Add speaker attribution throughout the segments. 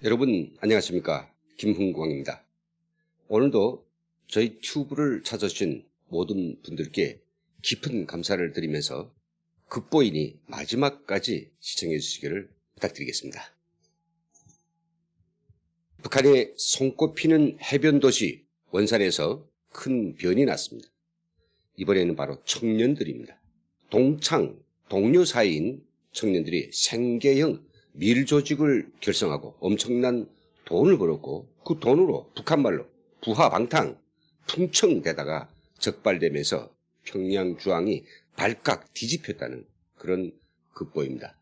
Speaker 1: 여러분 안녕하십니까, 김흥광입니다. 오늘도 저희 튜브를 찾아주신 모든 분들께 깊은 감사를 드리면서 극보이니 마지막까지 시청해 주시기를 부탁드리겠습니다. 북한의 손꼽히는 해변도시 원산에서 큰 변이 났습니다. 이번에는 바로 청년들입니다. 동료 사이인 청년들이 생계형 밀조직을 결성하고 엄청난 돈을 벌었고, 그 돈으로 북한말로 부하방탕, 풍청대다가 적발되면서 평양 주항이 발칵 뒤집혔다는 그런 급보입니다.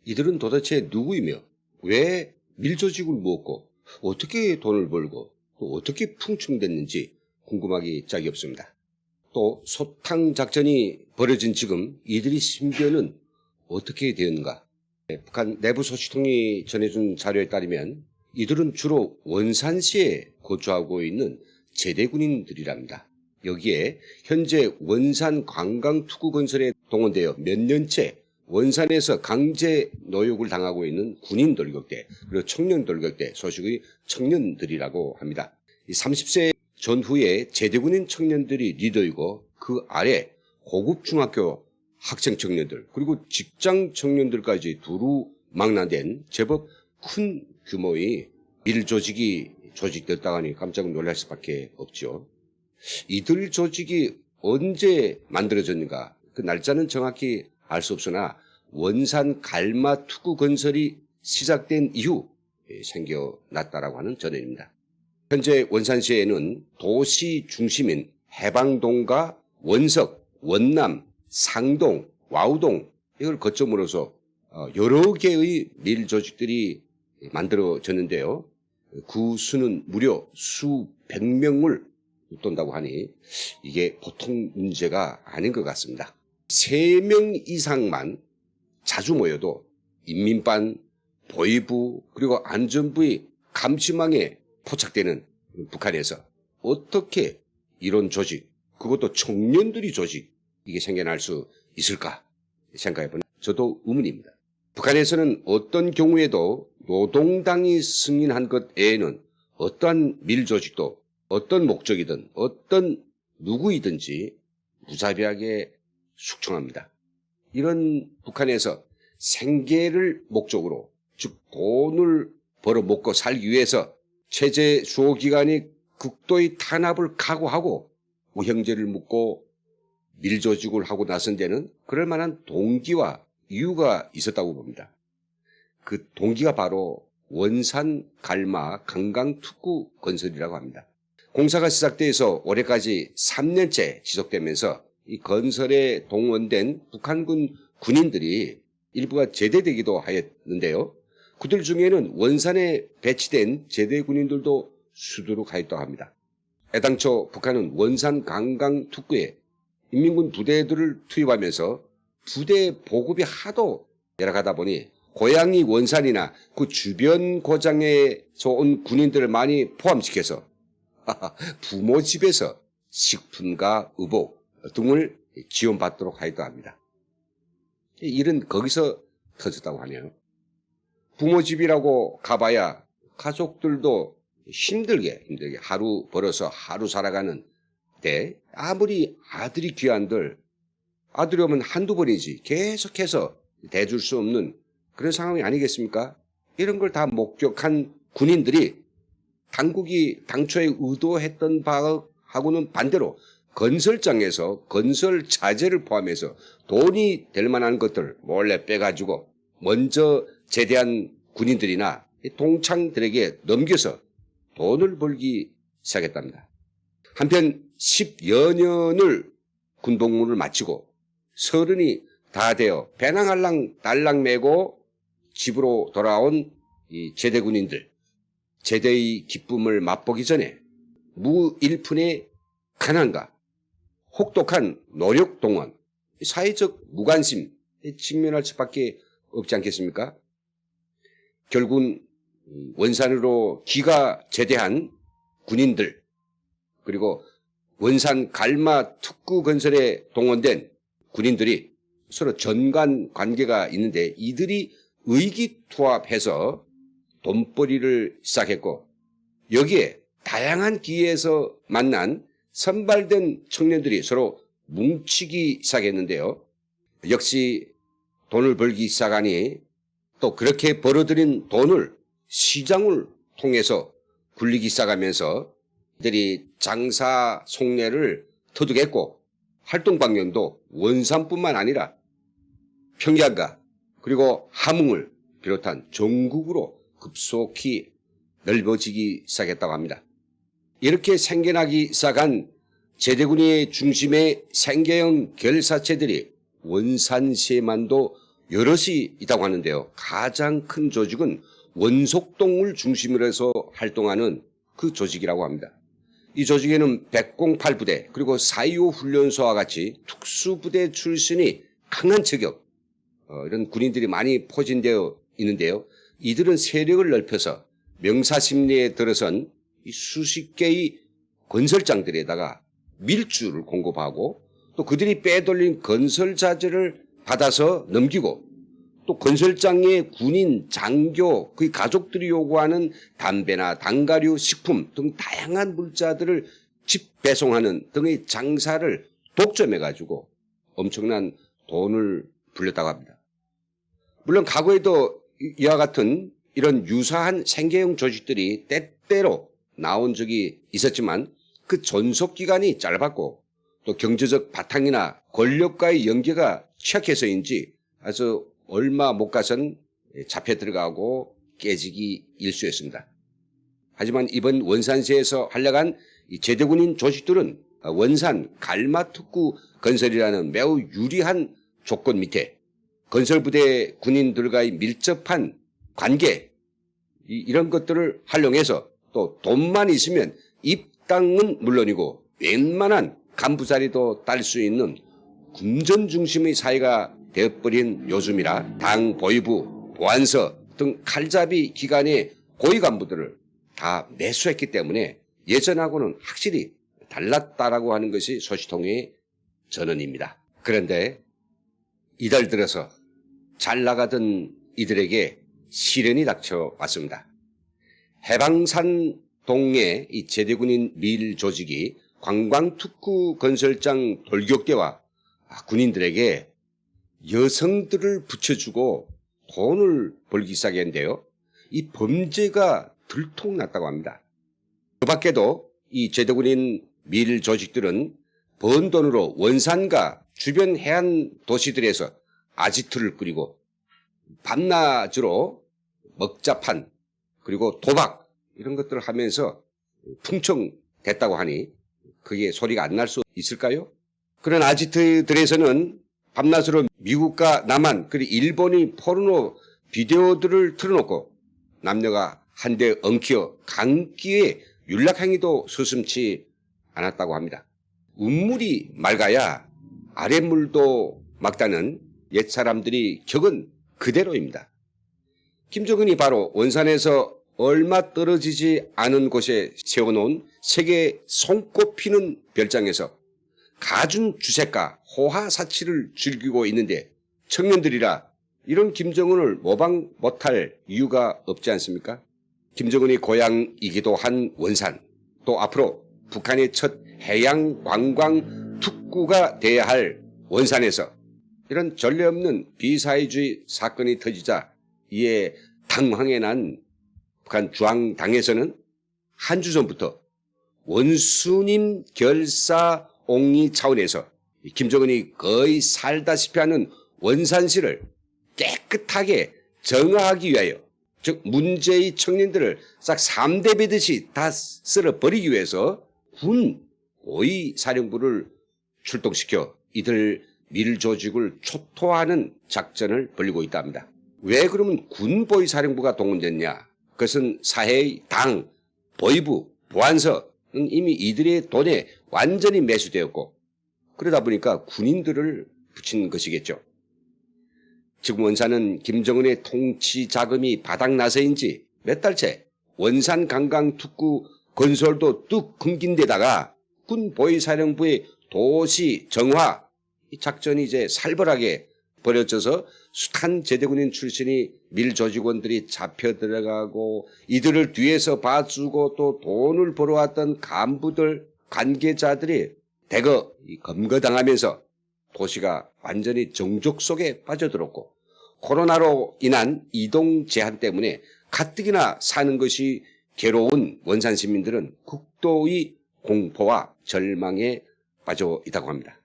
Speaker 1: 이들은 도대체 누구이며 왜 밀조직을 모았고 어떻게 돈을 벌고 또 어떻게 풍청됐는지 궁금하기 짝이 없습니다. 또 소탕작전이 벌어진 지금 이들의 신변은 어떻게 되었는가? 북한 내부 소식통이 전해준 자료에 따르면 이들은 주로 원산시에 거주하고 있는 제대군인들이랍니다. 여기에 현재 원산 관광투구건설에 동원되어 몇 년째 원산에서 강제 노역을 당하고 있는 군인 돌격대 그리고 청년 돌격대 소식의 청년들이라고 합니다. 30세 전후에 제대군인 청년들이 리더이고, 그 아래 고급 중학교 학생 청년들 그리고 직장 청년들까지 두루 망라된 제법 큰 규모의 밀조직이 조직됐다고 하니 깜짝 놀랄 수밖에 없죠. 이들 조직이 언제 만들어졌는가, 그 날짜는 정확히 알 수 없으나 원산 갈마 투구 건설이 시작된 이후 생겨났다라고 하는 전언입니다. 현재 원산시에는 도시 중심인 해방동과 원석, 원남, 상동, 와우동 이걸 거점으로서 여러 개의 밀조직들이 만들어졌는데요. 그 수는 무려 수백 명을 웃돈다고 하니 이게 보통 문제가 아닌 것 같습니다. 3명 이상만 자주 모여도 인민반, 보위부 그리고 안전부의 감시망에 포착되는 북한에서 어떻게 이런 조직, 그것도 청년들이 조직, 이게 생겨날 수 있을까 생각해보는 저도 의문입니다. 북한에서는 어떤 경우에도 노동당이 승인한 것 외에는 어떠한 밀조직도 어떤 목적이든 어떤 누구이든지 무자비하게 숙청합니다. 이런 북한에서 생계를 목적으로, 즉 돈을 벌어먹고 살기 위해서 체제 수호 기관이 극도의 탄압을 각오하고 우형제를 묻고 밀조직을 하고 나선 데는 그럴 만한 동기와 이유가 있었다고 봅니다. 그 동기가 바로 원산 갈마 관광특구 건설이라고 합니다. 공사가 시작돼서 올해까지 3년째 지속되면서 이 건설에 동원된 북한군 군인들이 일부가 제대되기도 하였는데요. 그들 중에는 원산에 배치된 제대 군인들도 수두룩 하였다고 합니다. 애당초 북한은 원산 관광특구에 인민군 부대들을 투입하면서 부대 보급이 하도 열악하다 보니 고향이 원산이나 그 주변 고장에서 온 군인들을 많이 포함시켜서 부모 집에서 식품과 의복 등을 지원받도록 하였다고 합니다. 일은 거기서 터졌다고 하네요. 부모 집이라고 가봐야 가족들도 힘들게 하루 벌어서 하루 살아가는 때, 아무리 아들이 귀한들 아들이 오면 한두 번이지 계속해서 대줄 수 없는 그런 상황이 아니겠습니까? 이런 걸 다 목격한 군인들이 당국이 당초에 의도했던 바하고는 반대로 건설장에서 건설 자재를 포함해서 돈이 될 만한 것들 몰래 빼가지고 먼저 제대한 군인들이나 동창들에게 넘겨서 돈을 벌기 시작했답니다. 한편 10여 년을 군복무를 마치고 30이 다 되어 배낭할랑 달랑 메고 집으로 돌아온 이 제대군인들, 제대의 기쁨을 맛보기 전에 무일푼의 가난과 혹독한 노력 동원, 사회적 무관심에 직면할 수밖에 없지 않겠습니까? 결국은 원산으로 기가 제대한 군인들, 그리고 원산 갈마 특구 건설에 동원된 군인들이 서로 전관 관계가 있는데 이들이 의기투합해서 돈벌이를 시작했고, 여기에 다양한 기회에서 만난 선발된 청년들이 서로 뭉치기 시작했는데요. 역시 돈을 벌기 시작하니 또 그렇게 벌어들인 돈을 시장을 통해서 굴리기 시작하면서 이들이 장사 속내를 터득했고, 활동 방향도 원산뿐만 아니라 평양과 그리고 함흥을 비롯한 전국으로 급속히 넓어지기 시작했다고 합니다. 이렇게 생겨나기 시작한 제대군의 중심의 생계형 결사체들이 원산시에만도 여럿이 있다고 하는데요. 가장 큰 조직은 원속동을 중심으로 해서 활동하는 그 조직이라고 합니다. 이 조직에는 108부대 그리고 4.25 훈련소와 같이 특수부대 출신이 강한 체격, 이런 군인들이 많이 포진되어 있는데요. 이들은 세력을 넓혀서 명사심리에 들어선 수십 개의 건설장들에다가 밀주를 공급하고, 또 그들이 빼돌린 건설 자재를 받아서 넘기고, 또 건설장의 군인, 장교, 그의 가족들이 요구하는 담배나 단가류, 식품 등 다양한 물자들을 집 배송하는 등의 장사를 독점해가지고 엄청난 돈을 불렸다고 합니다. 물론 과거에도 이와 같은 이런 유사한 생계형 조직들이 때때로 나온 적이 있었지만 그 존속기간이 짧았고, 또 경제적 바탕이나 권력과의 연계가 취약해서인지 아주 얼마 못 가선 잡혀 들어가고 깨지기 일쑤였습니다. 하지만 이번 원산시에서 활약한 이 제대군인 조직들은 원산 갈마특구 건설이라는 매우 유리한 조건 밑에 건설부대 군인들과의 밀접한 관계, 이런 것들을 활용해서 또 돈만 있으면 입당은 물론이고 웬만한 간부 자리도 딸 수 있는 군전 중심의 사회가 되어버린 요즘이라 당, 보위부, 보안서 등 칼잡이 기관의 고위 간부들을 다 매수했기 때문에 예전하고는 확실히 달랐다라고 하는 것이 소식통의 전언입니다. 그런데 이달 들어서 잘 나가던 이들에게 시련이 닥쳐왔습니다. 해방산 동의 이 제대군인 밀 조직이 관광특구 건설장 돌격대와 군인들에게 여성들을 붙여주고 돈을 벌기 시작했는데요. 이 범죄가 들통났다고 합니다. 그 밖에도 이 제대군인 밀 조직들은 번 돈으로 원산과 주변 해안 도시들에서 아지트를 끓이고 밤낮으로 먹자판 그리고 도박 이런 것들을 하면서 풍청됐다고 하니 그게 소리가 안 날 수 있을까요? 그런 아지트들에서는 밤낮으로 미국과 남한 그리고 일본이 포르노 비디오들을 틀어놓고 남녀가 한데 엉키어 강기에 윤락행위도 서슴지 않았다고 합니다. 운물이 맑아야 아랫물도 막다는 옛사람들이 격은 그대로입니다. 김정은이 바로 원산에서 얼마 떨어지지 않은 곳에 세워놓은 세계 손꼽히는 별장에서 가준 주색과 호화사치를 즐기고 있는데 청년들이라 이런 김정은을 모방 못할 이유가 없지 않습니까? 김정은이 고향이기도 한 원산, 또 앞으로 북한의 첫 해양 관광 특구가 돼야 할 원산에서 이런 전례 없는 비사회주의 사건이 터지자 이에 당황해 난 북한 중앙당에서는 한 주 전부터 원수님 결사 옹리 차원에서 김정은이 거의 살다시피 하는 원산시를 깨끗하게 정화하기 위하여, 즉 문제의 청년들을 싹 3대 배듯이 다 쓸어버리기 위해서 군 고위사령부를 출동시켜 이들 밀조직을 초토화하는 작전을 벌이고 있다 합니다. 왜 그러면 군 보위사령부가 동원됐냐? 그것은 사회의 당, 보위부, 보안서는 이미 이들의 돈에 완전히 매수되었고 그러다 보니까 군인들을 붙인 것이겠죠. 지금 원산은 김정은의 통치 자금이 바닥나서인지 몇 달째 원산 관광특구 건설도 뚝 끊긴 데다가 군 보위사령부의 도시 정화 이 작전이 이제 살벌하게 벌어져서 숱한 제대군인 출신이 밀 조직원들이 잡혀 들어가고 이들을 뒤에서 봐주고 또 돈을 벌어왔던 간부들, 관계자들이 대거 검거당하면서 도시가 완전히 정적 속에 빠져들었고 코로나로 인한 이동 제한 때문에 가뜩이나 사는 것이 괴로운 원산 시민들은 극도의 공포와 절망에 빠져 있다고 합니다.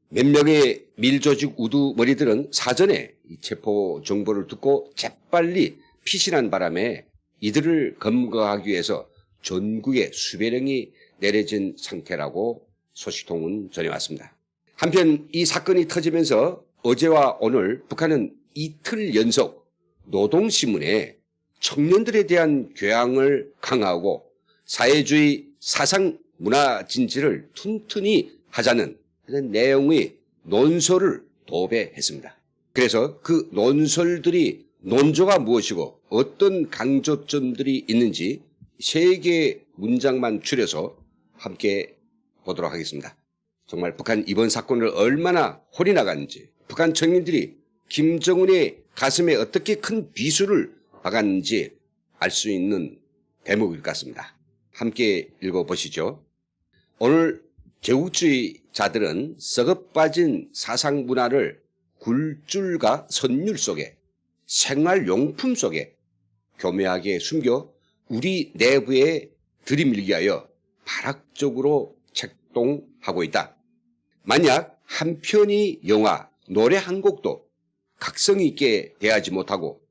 Speaker 1: 몇 명의 밀조직 우두머리들은 사전에 체포 정보를 듣고 재빨리 피신한 바람에 이들을 검거하기 위해서 전국에 수백 명이 내려진 상태라고 소식통은 전해왔습니다. 한편 이 사건이 터지면서 어제와 오늘 북한은 이틀 연속 노동신문에 청년들에 대한 교양을 강화하고 사회주의 사상 문화 진지를 튼튼히 하자는 그런 내용의 논설을 도배했습니다. 그래서 그 논설들이 논조가 무엇이고 어떤 강조점들이 있는지 3개의 문장만 추려서 함께 보도록 하겠습니다. 정말 북한 이번 사건을 얼마나 홀이 나갔는지, 북한 청년들이 김정은의 가슴에 어떻게 큰 비수를 박았는지 알 수 있는 대목일 것 같습니다. 함께 읽어보시죠. 오늘 제국주의자들은 썩어빠진 사상 문화를 굴줄과 선율 속에 생활용품 속에 교묘하게 숨겨 우리 내부에 들이밀기 하여 발악적으로 책동하고 있다. 만약 한 편의 영화, 노래 한 곡도 각성 있게 대하지 못하고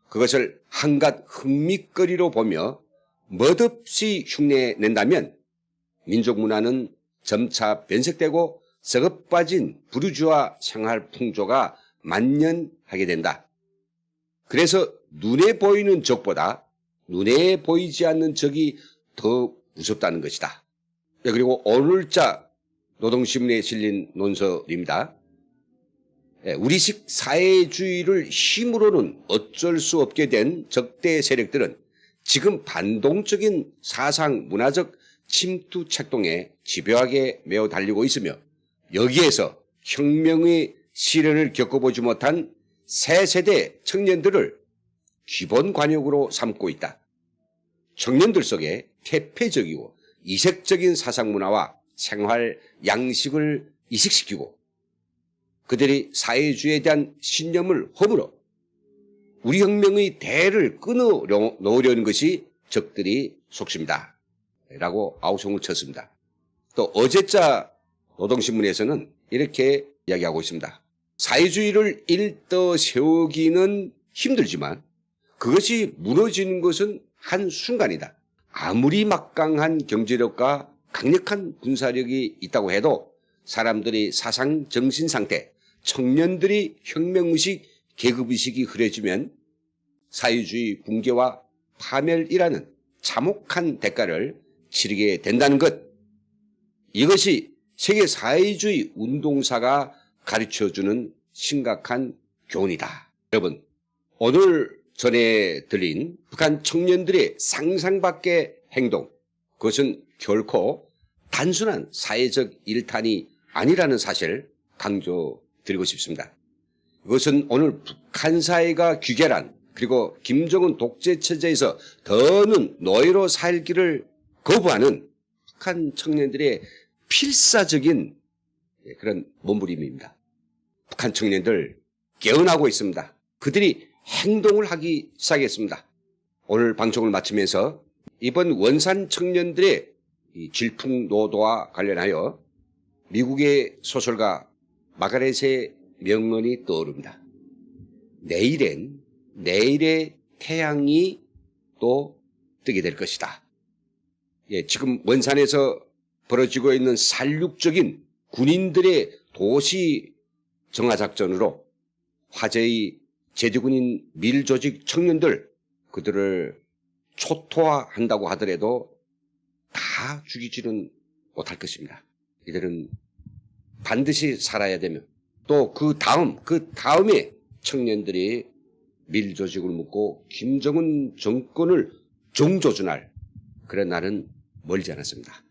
Speaker 1: 그것을 한갓 흥미거리로 보며 멋없이 흉내낸다면 민족 문화는 점차 변색되고 썩어빠진 부르주아 생활 풍조가 만연하게 된다. 그래서 눈에 보이는 적보다 눈에 보이지 않는 적이 더 무섭다는 것이다. 그리고 오늘자 노동신문에 실린 논설입니다. 우리식 사회주의를 힘으로는 어쩔 수 없게 된 적대 세력들은 지금 반동적인 사상 문화적 침투 책동에 집요하게 매어 달리고 있으며 여기에서 혁명의 시련을 겪어보지 못한 새 세대 청년들을 기본 관역으로 삼고 있다. 청년들 속에 퇴폐적이고 이색적인 사상 문화와 생활 양식을 이식시키고 그들이 사회주의에 대한 신념을 허물어 우리 혁명의 대를 끊어 놓으려는 것이 적들이 속십니다. 라고 아우성을 쳤습니다. 또 어제자 노동신문에서는 이렇게 이야기하고 있습니다. 사회주의를 일떠 세우기는 힘들지만 그것이 무너지는 것은 한순간이다. 아무리 막강한 경제력과 강력한 군사력이 있다고 해도 사람들이 사상 정신 상태, 청년들이 혁명의식, 계급의식이 흐려지면 사회주의 붕괴와 파멸이라는 참혹한 대가를 치르게 된다는 것. 이것이 세계 사회주의 운동사가 가르쳐주는 심각한 교훈이다. 여러분, 오늘 전에 들린 북한 청년들의 상상밖의 행동, 그것은 결코 단순한 사회적 일탄이 아니라는 사실을 강조드리고 싶습니다. 이것은 오늘 북한 사회가 규결한 그리고 김정은 독재 체제에서 더는 노예로 살기를 거부하는 북한 청년들의 필사적인 그런 몸부림입니다. 북한 청년들 깨어나고 있습니다. 그들이 행동을 하기 시작했습니다. 오늘 방송을 마치면서 이번 원산 청년들의 질풍노도와 관련하여 미국의 소설가 마가렛의 명언이 떠오릅니다. 내일엔 내일의 태양이 또 뜨게 될 것이다. 지금 원산에서 벌어지고 있는 살육적인 군인들의 도시 정화작전으로 화제의 제대군인 밀조직 청년들, 그들을 초토화한다고 하더라도 다 죽이지는 못할 것입니다. 이들은 반드시 살아야 되며 또 그 다음에 청년들이 밀조직을 묶고 김정은 정권을 종조준할 그런 날은 멀지 않았습니다.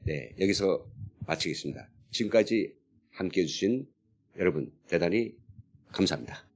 Speaker 1: 네, 여기서 마치겠습니다. 지금까지 함께해 주신 여러분 대단히 감사합니다.